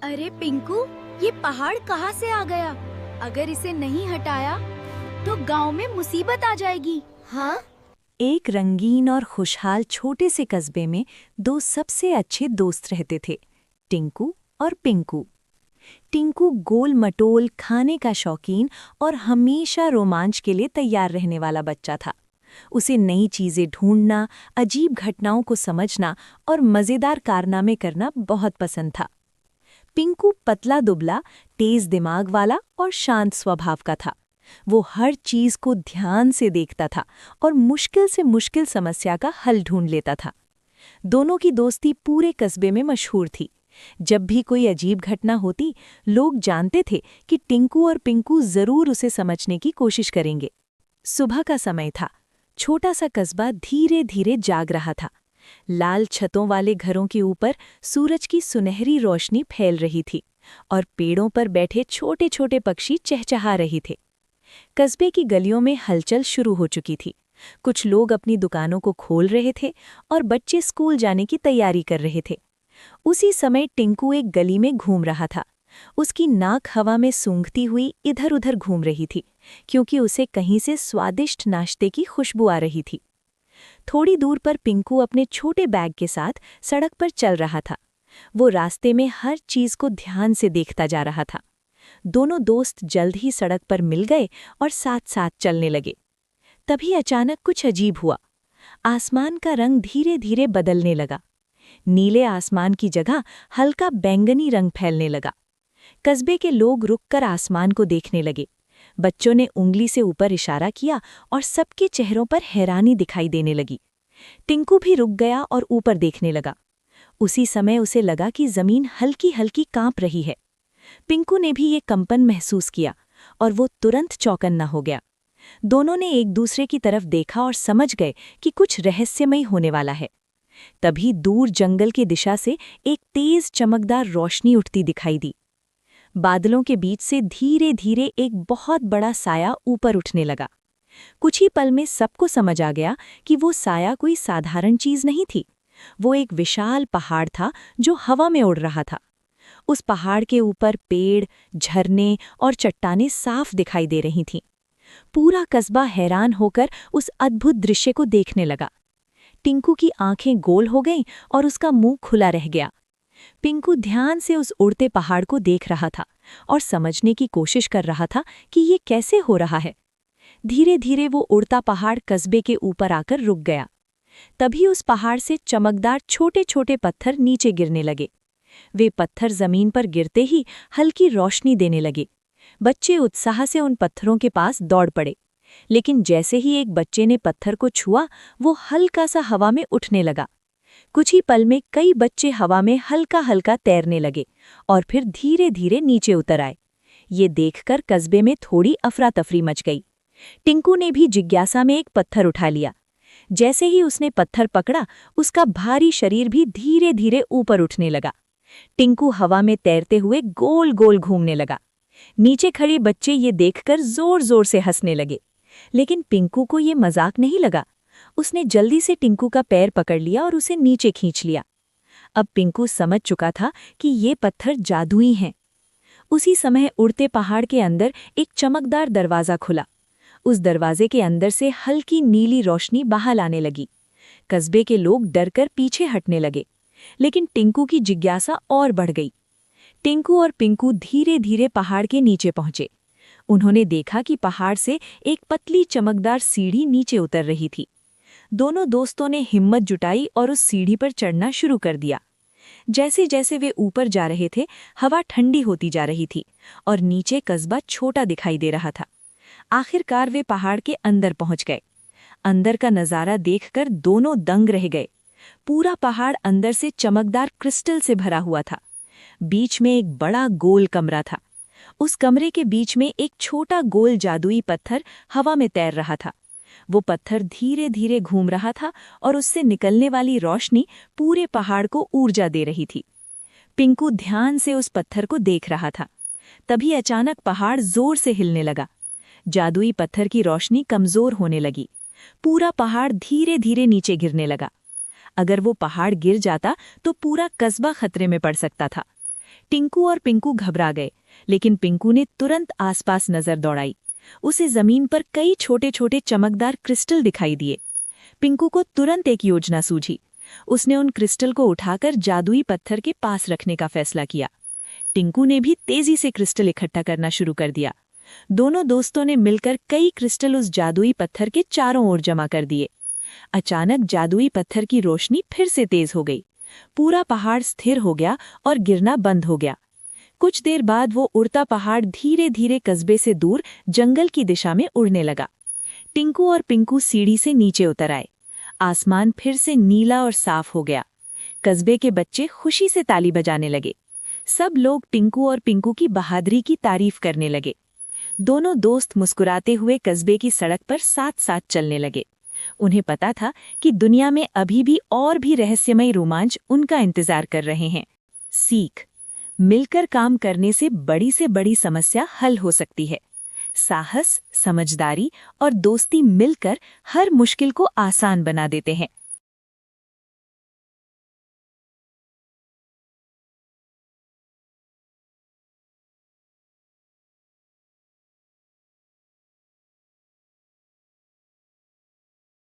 अरे पिंकू, ये पहाड़ कहाँ से आ गया? अगर इसे नहीं हटाया तो गांव में मुसीबत आ जाएगी। हाँ? एक रंगीन और खुशहाल छोटे से कस्बे में दो सबसे अच्छे दोस्त रहते थे, टिंकू और पिंकू। टिंकू गोल मटोल, खाने का शौकीन और हमेशा रोमांच के लिए तैयार रहने वाला बच्चा था। उसे नई चीजें ढूंढना, अजीब घटनाओं को समझना और मजेदार कारनामे करना बहुत पसंद था। पिंकू पतला दुबला, तेज दिमाग वाला और शांत स्वभाव का था। वो हर चीज को ध्यान से देखता था और मुश्किल से मुश्किल समस्या का हल ढूंढ लेता था। दोनों की दोस्ती पूरे कस्बे में मशहूर थी। जब भी कोई अजीब घटना होती, लोग जानते थे कि टिंकू और पिंकू जरूर उसे समझने की कोशिश करेंगे। सुबह का समय था। छोटा सा कस्बा धीरे धीरे जाग रहा था। लाल छतों वाले घरों के ऊपर सूरज की सुनहरी रोशनी फैल रही थी और पेड़ों पर बैठे छोटे छोटे पक्षी चहचहा रहे थे। कस्बे की गलियों में हलचल शुरू हो चुकी थी। कुछ लोग अपनी दुकानों को खोल रहे थे और बच्चे स्कूल जाने की तैयारी कर रहे थे। उसी समय टिंकू एक गली में घूम रहा था। उसकी नाक हवा में सूंघती हुई इधर-उधर घूम रही थी, क्योंकि उसे कहीं से स्वादिष्ट नाश्ते की खुशबू आ रही थी। थोड़ी दूर पर पिंकू अपने छोटे बैग के साथ सड़क पर चल रहा था। वो रास्ते में हर चीज को ध्यान से देखता जा रहा था। दोनों दोस्त जल्द ही सड़क पर मिल गए और साथ-साथ चलने लगे। तभी अचानक कुछ अजीब हुआ। आसमान का रंग धीरे-धीरे बदलने लगा। नीले आसमान की जगह हल्का बैंगनी रंग फैलने लगा। कस्बे के लोग रुककर आसमान को देखने लगे। बच्चों ने उंगली से ऊपर इशारा किया और सबके चेहरों पर हैरानी दिखाई देने लगी। टिंकू भी रुक गया और ऊपर देखने लगा। उसी समय उसे लगा कि जमीन हल्की हल्की कांप रही है। पिंकू ने भी ये कंपन महसूस किया और वो तुरंत चौकन्ना हो गया। दोनों ने एक दूसरे की तरफ देखा और समझ गए कि कुछ रहस्यमय होने वाला है। तभी दूर जंगल की दिशा से एक तेज चमकदार रोशनी उठती दिखाई दी। बादलों के बीच से धीरे धीरे एक बहुत बड़ा साया ऊपर उठने लगा। कुछ ही पल में सबको समझ आ गया कि वो साया कोई साधारण चीज नहीं थी। वो एक विशाल पहाड़ था जो हवा में उड़ रहा था। उस पहाड़ के ऊपर पेड़, झरने और चट्टानें साफ दिखाई दे रही थीं। पूरा कस्बा हैरान होकर उस अद्भुत दृश्य को देखने लगा। टिंकू की आंखें गोल हो गईं और उसका मुंह खुला रह गया। पिंकू ध्यान से उस उड़ते पहाड़ को देख रहा था और समझने की कोशिश कर रहा था कि ये कैसे हो रहा है। धीरे धीरे वो उड़ता पहाड़ कस्बे के ऊपर आकर रुक गया। तभी उस पहाड़ से चमकदार छोटे छोटे पत्थर नीचे गिरने लगे। वे पत्थर जमीन पर गिरते ही हल्की रोशनी देने लगे। बच्चे उत्साह से उन पत्थरों के पास दौड़ पड़े। लेकिन जैसे ही एक बच्चे ने पत्थर को छुआ, वो हल्का सा हवा में उठने लगा। कुछ ही पल में कई बच्चे हवा में हल्का हल्का तैरने लगे और फिर धीरे धीरे नीचे उतर आए। ये देखकर कस्बे में थोड़ी अफरा तफरी मच गई। टिंकू ने भी जिज्ञासा में एक पत्थर उठा लिया। जैसे ही उसने पत्थर पकड़ा, उसका भारी शरीर भी धीरे धीरे ऊपर उठने लगा। टिंकू हवा में तैरते हुए गोल गोल घूमने लगा। नीचे खड़े बच्चे ये देखकर जोर जोर से हंसने लगे। लेकिन पिंकू को ये मजाक नहीं लगा। उसने जल्दी से टिंकू का पैर पकड़ लिया और उसे नीचे खींच लिया। अब पिंकू समझ चुका था कि ये पत्थर जादुई हैं। उसी समय उड़ते पहाड़ के अंदर एक चमकदार दरवाज़ा खुला। उस दरवाजे के अंदर से हल्की नीली रोशनी बाहर आने लगी। कस्बे के लोग डरकर पीछे हटने लगे, लेकिन टिंकू की जिज्ञासा और बढ़ गई। टिंकू और पिंकू धीरे धीरे पहाड़ के नीचे पहुंचे। उन्होंने देखा कि पहाड़ से एक पतली चमकदार सीढ़ी नीचे उतर रही थी। दोनों दोस्तों ने हिम्मत जुटाई और उस सीढ़ी पर चढ़ना शुरू कर दिया। जैसे जैसे वे ऊपर जा रहे थे, हवा ठंडी होती जा रही थी और नीचे कस्बा छोटा दिखाई दे रहा था। आखिरकार वे पहाड़ के अंदर पहुंच गए। अंदर का नज़ारा देखकर दोनों दंग रह गए। पूरा पहाड़ अंदर से चमकदार क्रिस्टल से भरा हुआ था। बीच में एक बड़ा गोल कमरा था। उस कमरे के बीच में एक छोटा गोल जादुई पत्थर हवा में तैर रहा था। वो पत्थर धीरे धीरे घूम रहा था और उससे निकलने वाली रोशनी पूरे पहाड़ को ऊर्जा दे रही थी। पिंकू ध्यान से उस पत्थर को देख रहा था। तभी अचानक पहाड़ जोर से हिलने लगा। जादुई पत्थर की रोशनी कमजोर होने लगी। पूरा पहाड़ धीरे धीरे नीचे गिरने लगा। अगर वो पहाड़ गिर जाता तो पूरा कस्बा खतरे में पड़ सकता था। टिंकू और पिंकू घबरा गए, लेकिन पिंकू ने तुरंत आसपास नजर दौड़ाई। उसे जमीन पर कई छोटे छोटे चमकदार क्रिस्टल दिखाई दिए। पिंकू को तुरंत एक योजना सूझी। उसने उन क्रिस्टल को उठाकर जादुई पत्थर के पास रखने का फैसला किया। टिंकू ने भी तेजी से क्रिस्टल इकट्ठा करना शुरू कर दिया। दोनों दोस्तों ने मिलकर कई क्रिस्टल उस जादुई पत्थर के चारों ओर जमा कर दिए। अचानक जादुई पत्थर की रोशनी फिर से तेज हो गई। पूरा पहाड़ स्थिर हो गया और गिरना बंद हो गया। कुछ देर बाद वो उड़ता पहाड़ धीरे धीरे कस्बे से दूर जंगल की दिशा में उड़ने लगा। टिंकू और पिंकू सीढ़ी से नीचे उतर आए। आसमान फिर से नीला और साफ हो गया। कस्बे के बच्चे खुशी से ताली बजाने लगे। सब लोग टिंकू और पिंकू की बहादुरी की तारीफ करने लगे। दोनों दोस्त मुस्कुराते हुए कस्बे की सड़क पर साथ साथ चलने लगे। उन्हें पता था कि दुनिया में अभी भी और भी रहस्यमय रोमांच उनका इंतजार कर रहे हैं। सीख: मिलकर काम करने से बड़ी समस्या हल हो सकती है। साहस, समझदारी और दोस्ती मिलकर हर मुश्किल को आसान बना देते हैं।